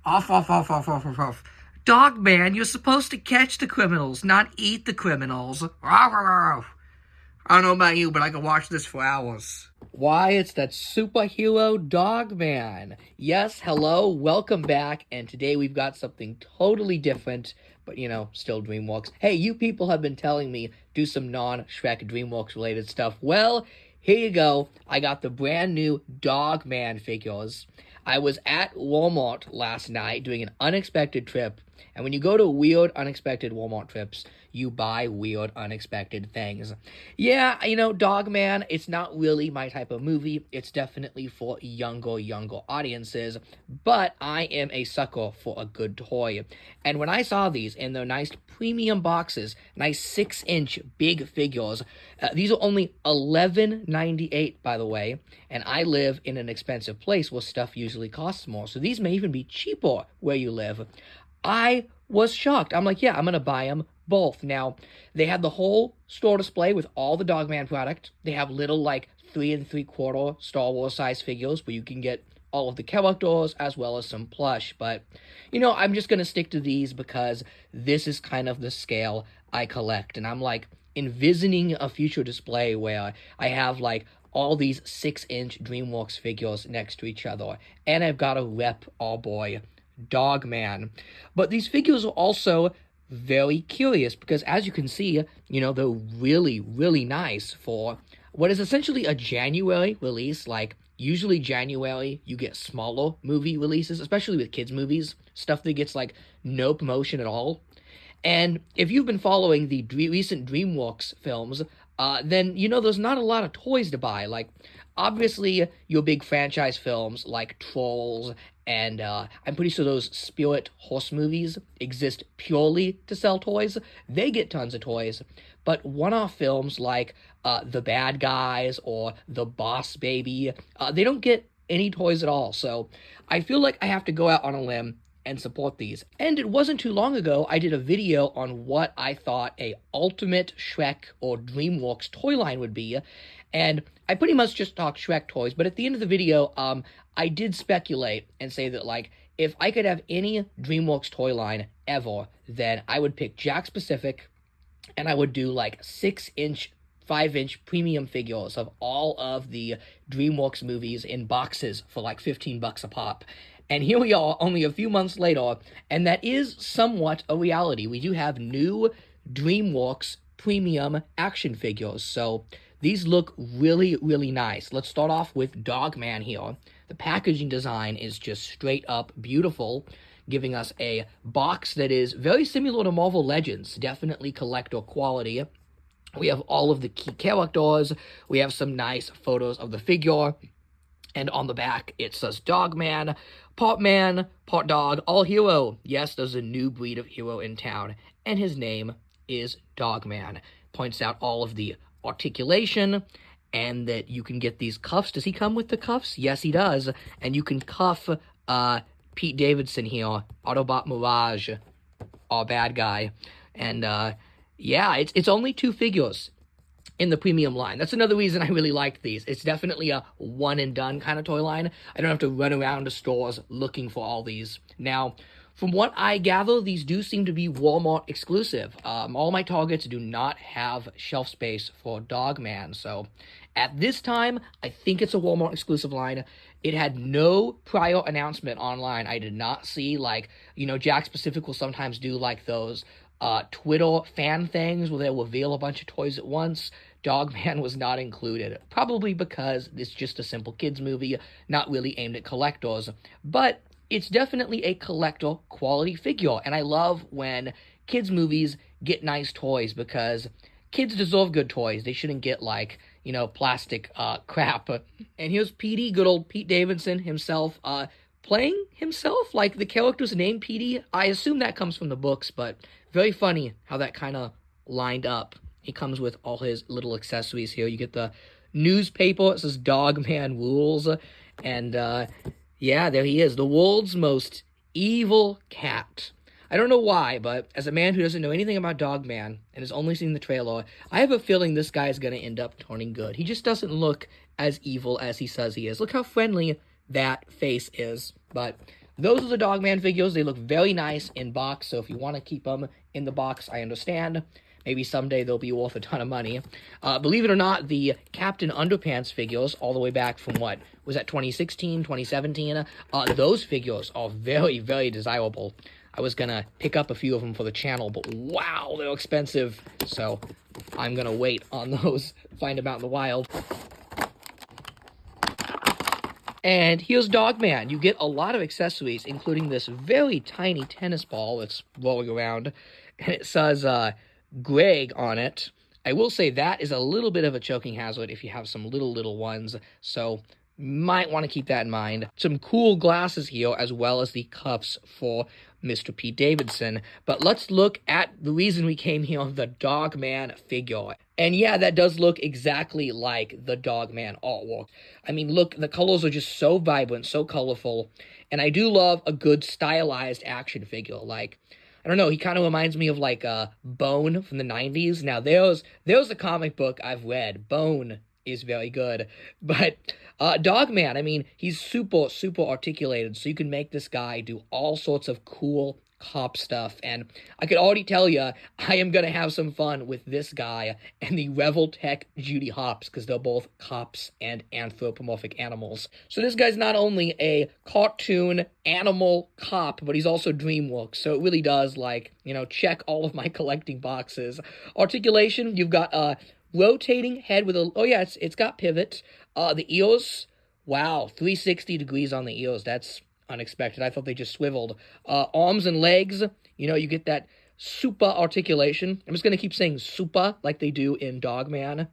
Off, off, off, off, off, off, off. Dog man, you're supposed to catch the criminals, not eat the criminals. I don't know about you, but I could watch this for hours. Why, it's that superhero Dog Man. Yes, hello, welcome back, and today we've got something totally different, but still DreamWorks. Hey, you people have been telling me do some non-Shrek DreamWorks related stuff. Well, here you go. I got the brand new Dog Man figures. I was at Walmart last night doing an unexpected trip, and when you go to weird, unexpected Walmart trips, you buy weird, unexpected things. Yeah, Dog Man, it's not really my type of movie. It's definitely for younger audiences, but I am a sucker for a good toy. And when I saw these in their nice premium boxes, nice 6-inch big figures, these are only $11.98, by the way, and I live in an expensive place where stuff usually costs more, so these may even be cheaper where you live. I was shocked. I'm like, yeah, I'm going to buy them both. Now, they have the whole store display with all the Dogman product. They have little, 3 3/4 Star Wars size figures where you can get all of the characters as well as some plush. But, I'm just going to stick to these because this is kind of the scale I collect. And I'm, envisioning a future display where I have, all these 6-inch DreamWorks figures next to each other. And I've got a rep all boy Dog Man. But these figures are also very curious because, as you can see, they're really, really nice for what is essentially a January release. Usually January, you get smaller movie releases, especially with kids' movies, stuff that gets, no promotion at all. And if you've been following the recent DreamWorks films, then there's not a lot of toys to buy. Obviously, your big franchise films like Trolls and I'm pretty sure those Spirit horse movies exist purely to sell toys. They get tons of toys. But one-off films like The Bad Guys or The Boss Baby, they don't get any toys at all. So I feel like I have to go out on a limb and support these. And it wasn't too long ago I did a video on what I thought a ultimate Shrek or DreamWorks toy line would be, and I pretty much just talked Shrek toys, but at the end of the video, I did speculate and say that, if I could have any DreamWorks toy line ever, then I would pick Jakks Pacific, and I would do, 6-inch 5-inch premium figures of all of the DreamWorks movies in boxes for $15 a pop. And here we are, only a few months later, and that is somewhat a reality. We do have new DreamWorks premium action figures, so these look really, really nice. Let's start off with Dog Man here. The packaging design is just straight up beautiful, giving us a box that is very similar to Marvel Legends, definitely collector quality. We have all of the key characters. We have some nice photos of the figure. And on the back, it says Dog Man, part dog, all hero. Yes, there's a new breed of hero in town, and his name is Dog Man. Points out all of the articulation, and that you can get these cuffs. Does he come with the cuffs? Yes, he does. And you can cuff Pete Davidson here, Autobot Mirage, our bad guy. And yeah, it's only 2 figures in the premium line. That's another reason I really liked these. It's definitely a one-and-done kind of toy line. I don't have to run around to stores looking for all these. Now, from what I gather, these do seem to be Walmart exclusive. All my Targets do not have shelf space for Dog Man, so at this time, I think it's a Walmart exclusive line. It had no prior announcement online. I did not see, Jakks Pacific will sometimes do, those Twitter fan things where they'll reveal a bunch of toys at once. Dog Man was not included, probably because it's just a simple kids movie, not really aimed at collectors, but it's definitely a collector quality figure, and I love when kids movies get nice toys because kids deserve good toys. They shouldn't get plastic crap. And here's Petey, good old Pete Davidson himself, playing himself, the character's name Petey. I assume that comes from the books, but very funny how that kind of lined up. He comes with all his little accessories here. You get the newspaper. It says Dog Man Rules. And, yeah, there he is. The world's most evil cat. I don't know why, but as a man who doesn't know anything about Dog Man and has only seen the trailer, I have a feeling this guy is going to end up turning good. He just doesn't look as evil as he says he is. Look how friendly that face is. But those are the Dogman figures. They look very nice in box, so if you want to keep them in the box, I understand. Maybe someday they'll be worth a ton of money. Believe it or not, the Captain Underpants figures, all the way back from what? Was that 2016, 2017? Those figures are very, very desirable. I was gonna pick up a few of them for the channel, but wow, they're expensive. So I'm gonna wait on those, find them out in the wild. And here's Dogman. You get a lot of accessories, including this very tiny tennis ball that's rolling around. And it says, Greg on it. I will say that is a little bit of a choking hazard if you have some little ones, so might want to keep that in mind. Some cool glasses here, as well as the cuffs for Mr. Pete Davidson. But let's look at the reason we came here, the Dogman figure. And yeah, that does look exactly like the Dogman artwork. I mean, look, the colors are just so vibrant, so colorful, and I do love a good stylized action figure. Like, I don't know, he kind of reminds me of, like, Bone from the 90s. Now, there's a comic book I've read. Bone is very good. But Dogman, I mean, he's super articulated, so you can make this guy do all sorts of cool cop stuff. And I could already tell you, I am going to have some fun with this guy and the Revoltech Judy Hopps, because they're both cops and anthropomorphic animals. So this guy's not only a cartoon animal cop, but he's also DreamWorks. So it really does, like, you know, check all of my collecting boxes. Articulation, you've got a rotating head with a, oh yeah, it's got pivots. The ears, wow, 360 degrees on the ears. That's unexpected. I thought they just swiveled. Arms and legs, you know, you get that super articulation. I'm just going to keep saying super like they do in Dogman.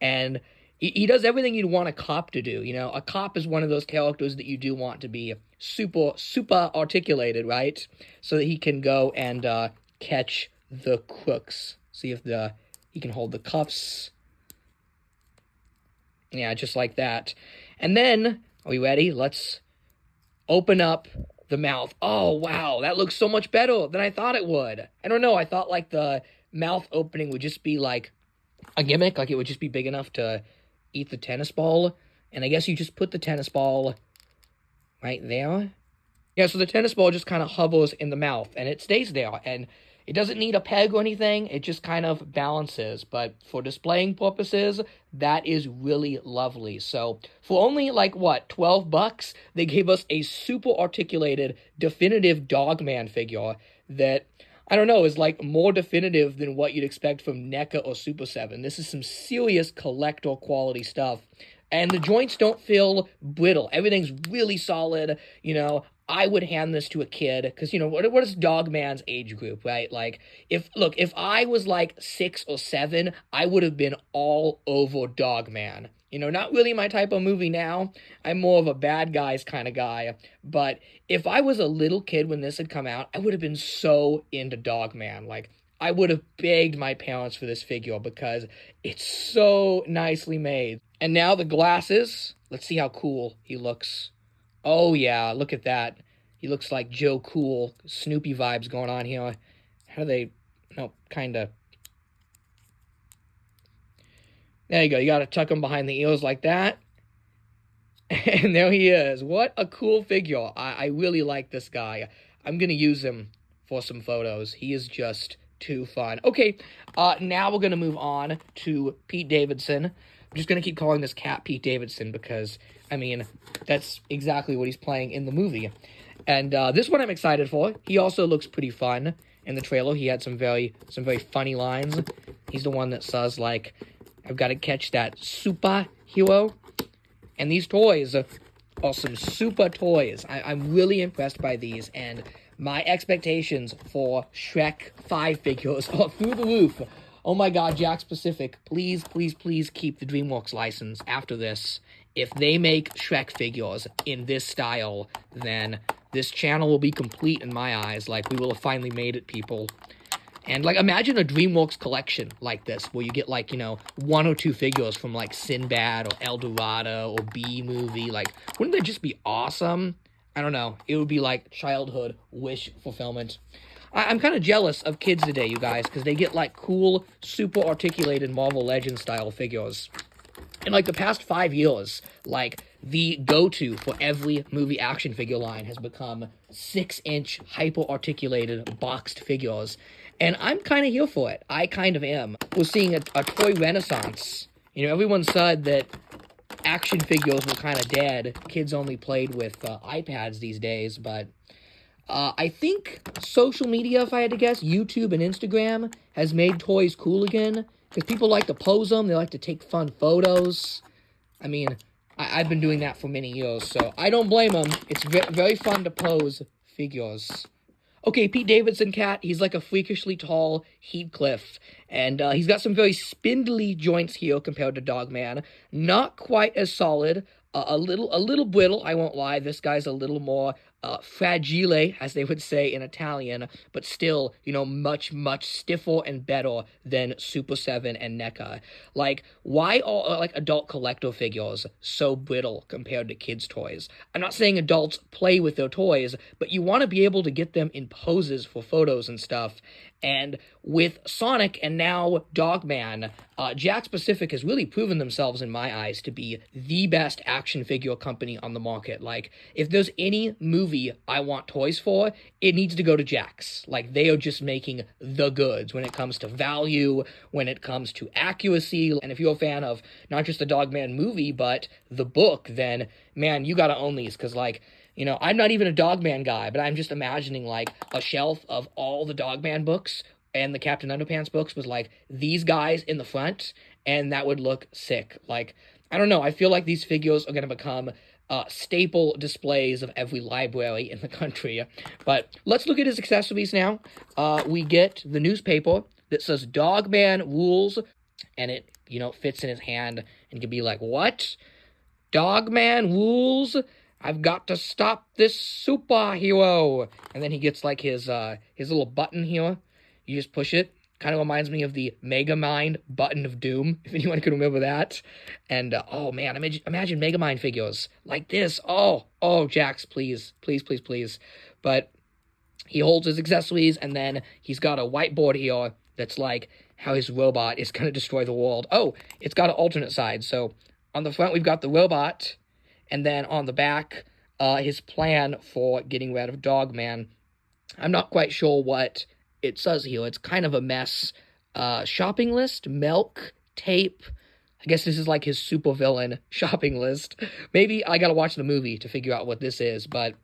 And he does everything you'd want a cop to do. You know, a cop is one of those characters that you do want to be super articulated, right? So that he can go and catch the crooks. See if he can hold the cuffs. Yeah, just like that. And then, are we ready? Let's open up the mouth. Oh, wow, that looks so much better than I thought it would. I don't know, I thought, like, the mouth opening would just be, like, a gimmick. Like, it would just be big enough to eat the tennis ball. And I guess you just put the tennis ball right there. Yeah, so the tennis ball just kind of hovers in the mouth, and it stays there. And it doesn't need a peg or anything. It just kind of balances. But for displaying purposes, that is really lovely. So for only, like, what, $12, they gave us a super articulated, definitive Dogman figure that, I don't know, is, like, more definitive than what you'd expect from NECA or Super 7. This is some serious collector quality stuff. And the joints don't feel brittle. Everything's really solid, you know. I would hand this to a kid, because, you know, what is Dogman's age group, right? Like, if I was, like, 6 or 7, I would have been all over Dogman. You know, not really my type of movie now. I'm more of a bad guys kind of guy. But if I was a little kid when this had come out, I would have been so into Dogman. Like, I would have begged my parents for this figure because it's so nicely made. And now the glasses. Let's see how cool he looks. Oh, yeah, look at that. He looks like Joe Cool. Snoopy vibes going on here. How do they... No, kind of... There you go. You got to tuck him behind the ears like that. And there he is. What a cool figure. I really like this guy. I'm going to use him for some photos. He is just too fun. Okay, now we're going to move on to Pete Davidson. I'm just going to keep calling this cat Pete Davidson because, I mean, that's exactly what he's playing in the movie. And this one I'm excited for. He also looks pretty fun in the trailer. He had some very funny lines. He's the one that says, like, I've got to catch that superhero. And these toys are some super toys. I'm really impressed by these. And my expectations for Shrek 5 figures are through the roof. Oh my god, Jakks Pacific, please, please, please keep the DreamWorks license after this. If they make Shrek figures in this style, then this channel will be complete in my eyes. Like, we will have finally made it, people. And, like, imagine a DreamWorks collection like this, where you get, like, you know, 1 or 2 figures from, like, Sinbad or El Dorado or B-Movie. Like, wouldn't that just be awesome? I don't know. It would be, like, childhood wish fulfillment. I'm kind of jealous of kids today, you guys, because they get, like, cool, super articulated Marvel Legends style figures. In, like, the past 5 years, like, the go-to for every movie action figure line has become 6-inch hyper-articulated boxed figures. And I'm kind of here for it. I kind of am. We're seeing a toy renaissance. You know, everyone said that action figures were kind of dead. Kids only played with iPads these days, but I think social media, if I had to guess, YouTube and Instagram, has made toys cool again. Because people like to pose them, they like to take fun photos. I mean, I've been doing that for many years, so I don't blame them. It's very fun to pose figures. Okay, Pete Davidson cat, he's like a freakishly tall Heathcliff, and he's got some very spindly joints here compared to Dogman. Not quite as solid, a little brittle, I won't lie. This guy's a little more fragile, as they would say in Italian, but still, you know, much stiffer and better than Super 7 and NECA. Like, why are, like, adult collector figures so brittle compared to kids' toys? I'm not saying adults play with their toys, but you want to be able to get them in poses for photos and stuff. And with Sonic and now Dogman, Jakks Pacific has really proven themselves, in my eyes, to be the best action figure company on the market. Like, if there's any movie I want toys for, it needs to go to Jakks. Like, they are just making the goods when it comes to value, when it comes to accuracy. And if you're a fan of not just the Dogman movie, but the book, then, man, you gotta own these, because, like, you know, I'm not even a Dogman guy, but I'm just imagining, like, a shelf of all the Dogman books and the Captain Underpants books was, like, these guys in the front, and that would look sick. Like, I don't know, I feel like these figures are going to become staple displays of every library in the country. But let's look at his accessories now. We get the newspaper that says Dogman Rules, and it, you know, fits in his hand, and you can be like, what? Dogman Rules? I've got to stop this superhero. And then he gets, like, his little button here. You just push it. Kind of reminds me of the Megamind button of doom, if anyone can remember that. And, oh, man, imagine Megamind figures like this. Oh, Jakks, please. But he holds his accessories, and then he's got a whiteboard here that's like how his robot is going to destroy the world. Oh, it's got an alternate side. So on the front, we've got the robot. And then on the back, his plan for getting rid of Dogman. I'm not quite sure what it says here. It's kind of a mess. Shopping list, milk, tape. I guess this is like his supervillain shopping list. Maybe I gotta watch the movie to figure out what this is, but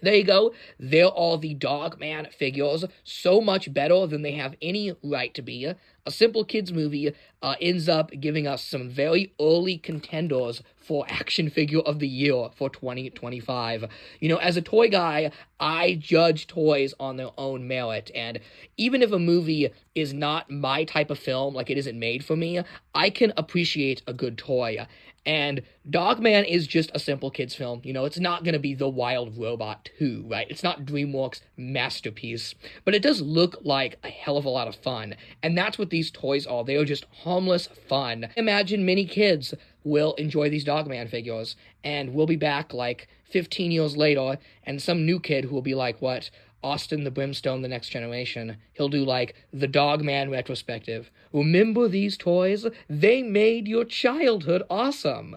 there you go. There are the Dogman figures. So much better than they have any right to be. A simple kids movie ends up giving us some very early contenders for Action Figure of the Year for 2025. You know, as a toy guy, I judge toys on their own merit, and even if a movie is not my type of film, like it isn't made for me, I can appreciate a good toy. And Dogman is just a simple kids film. You know, it's not going to be The Wild Robot 2, right? It's not DreamWorks' masterpiece. But it does look like a hell of a lot of fun. And that's what these toys are. They are just harmless fun. Imagine many kids will enjoy these Dogman figures. And we'll be back like 15 years later, and some new kid who will be like, what? Austin the Brimstone, The Next Generation. He'll do, like, the Dogman retrospective. Remember these toys? They made your childhood awesome.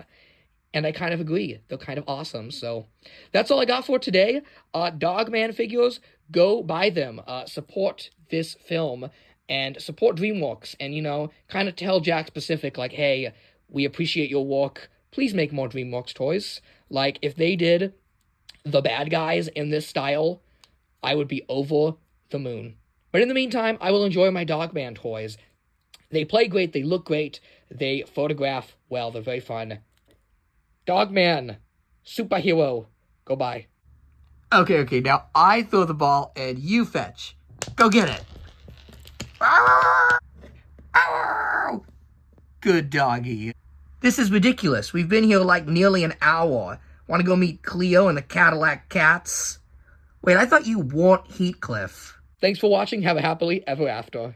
And I kind of agree. They're kind of awesome. So that's all I got for today. Dogman figures, go buy them. Support this film and support DreamWorks. And, you know, kind of tell Jakks Pacific, like, hey, we appreciate your work. Please make more DreamWorks toys. Like, if they did the bad guys in this style, I would be over the moon. But in the meantime, I will enjoy my Dogman toys. They play great, they look great, they photograph well, they're very fun. Dogman, superhero, go bye. Okay, now I throw the ball and you fetch. Go get it. Good doggy. This is ridiculous. We've been here like nearly an hour. Want to go meet Cleo and the Cadillac Cats? Wait, I thought you weren't Heathcliff. Thanks for watching. Have a happily ever after.